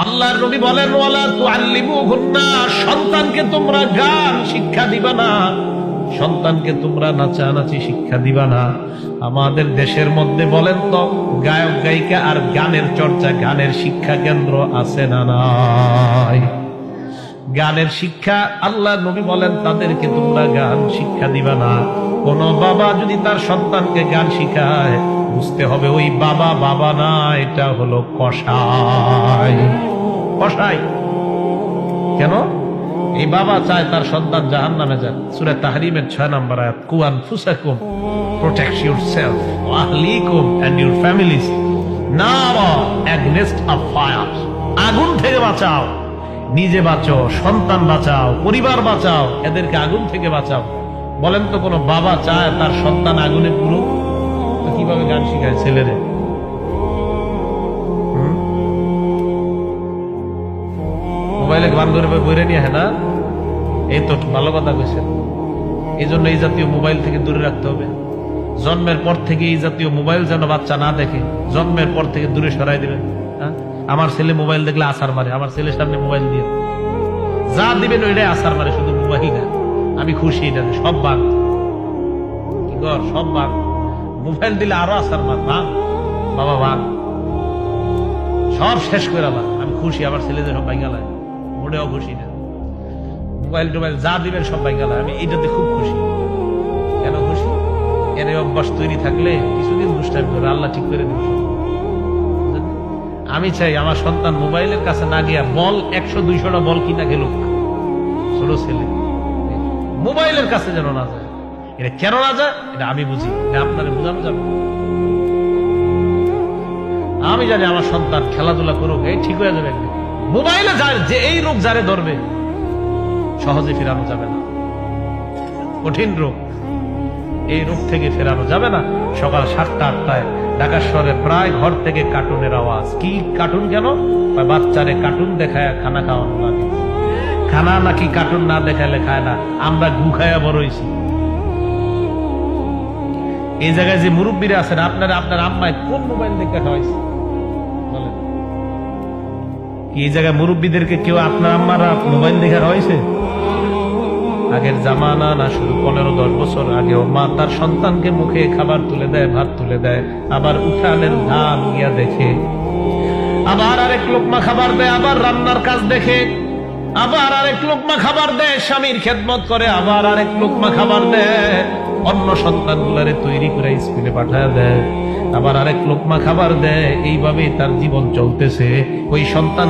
আল্লাহর নবী বলেন, ওয়ালা তুআল্লিমুহুন্না, সন্তানকে তোমরা গান শিক্ষা দিবা না, সন্তানকে তোমরা নাচানাচি শিক্ষা দিবা না। আমাদের দেশের মধ্যে বলেন তো, গায়ক গায়িকা আর গানের চর্চা, গানের শিক্ষা কেন্দ্র আছে না নাই? গানের শিক্ষা, আল্লাহ নবী বলেন তাদেরকে তোমরা গান শিক্ষা দিবা না। কোন বাবা যদি তার সন্তানকে গান শিখায়, বুঝতে হবে ওই বাবা বাবা না, এটা হলো কসাই। কসাই কেন? এই বাবা চায় তার সন্তান জাহান্নামে যাক। সূরা তাহরিমের 6 নম্বর আয়াত, কু আনফুসাকুম, প্রোটেক্ট ইউরসেলফ ওয়া আহলিকুম এন্ড ইউর ফ্যামিলিজ নারা এগেইনস্ট আ ফায়ার, আগুন থেকে বাঁচাও, নিজে বাঁচো, সন্তান বাঁচাও, পরিবার বাঁচাও, এদেরকে আগুন থেকে বাঁচাও। বলেন তো কোন বাবা চায় তার সন্তান আগুনে পুরুক? তো কিভাবে গান শিখায় ছেলেরে? মোবাইলে গান করে বইরে নিয়ে হ্যাঁ না, এই তো ভালো কথা কইছেন। এই জন্য এই জাতীয় মোবাইল থেকে দূরে রাখতে হবে। জন্মের পর থেকে এই জাতীয় মোবাইল যেন বাচ্চা না দেখে, জন্মের পর থেকে দূরে সরাই দিবেন। হ্যাঁ, আমার ছেলে মোবাইল দেখলে আসার মারে, আমার ছেলের সামনে মোবাইল দিয়ে যা দিবেন ওইটাই আসার মারে, শুধু মোবাইল না। আমি খুশি না, সব বাদ, কি কর, সব বাদ। মোবাইল দিলে আরো আসার মার, ভাঙ বাবা ভাঙ, সব শেষ করে আবার। আমি খুশি, আমার ছেলেদের সব বাইগালায়, মোটেও খুশি না। মোবাইল টোবাইল যা দিবেন সব বাইগালায়, আমি এইটাতে খুব খুশি। কেন খুশি? এর অভ্যাস তৈরি থাকলে কিছুদিন দুষ্টামি করে আল্লাহ ঠিক করে দিবে। আমি চাই আমার সন্তান মোবাইলের কাছে না গিয়া বল 100-200টা বল কিনা খেলুক, ছোট ছেলে মোবাইলের কাছে যেন না যায়। এটা কেন না যায় এটা আমি বুঝি, আপনারা বোঝানো যাবে। আমি জানি আমার সন্তান খেলাধুলা করুক, এই ঠিক হয়ে যাবে একদিন। মোবাইলে যার যে এই রোগ যারে ধরবে সহজে ফেরানো যাবে না, কঠিন রোগ, এই রোগ থেকে ফেরানো যাবে না। সকাল 7টা-8টায় ঢাকা শহরে প্রায় ঘর থেকে কার্টুনের আওয়াজ। কি কার্টুন? কেন? বাচ্চারে কার্টুন দেখায় খানা খাওয়ানো লাগে। খানা নাকি কার্টুন না দেখালে খায় না, আমরা গু খায়া বড় হইছি। এই জায়গায় যে মুরব্বীরা আছেন, আপনারা আপনার আম্মায় কোন মোবাইল দেখে খাওয়াইছে বলেন? এই জায়গায় মুরব্বীদেরকে কেউ আপনার আম্মারা মোবাইল দেখে খাওয়াইছে? আগের জামানা না, শুধু 15-10 বছর আগেও মা তার সন্তানকে মুখে খাবার তুলে দেয়, ভাত তুলে দেয়, আবার উঠানের ধান গিয়া দেখে, আবার আরেক লোকমা খাবার দেয়, আবার রান্নার কাজ দেখে, আবার আরেক লোকমা খাবার দেয়, স্বামীর খেদমত করে, আবার আরেক লোকমা খাবার দেয়, অন্য সন্তানগুলারে তৈরি করে স্কুলে পাঠায় দেয়, আবার আরেক লোকমা খাবার দেয়। এইভাবে তার জীবন চলতেছে। ওই সন্তান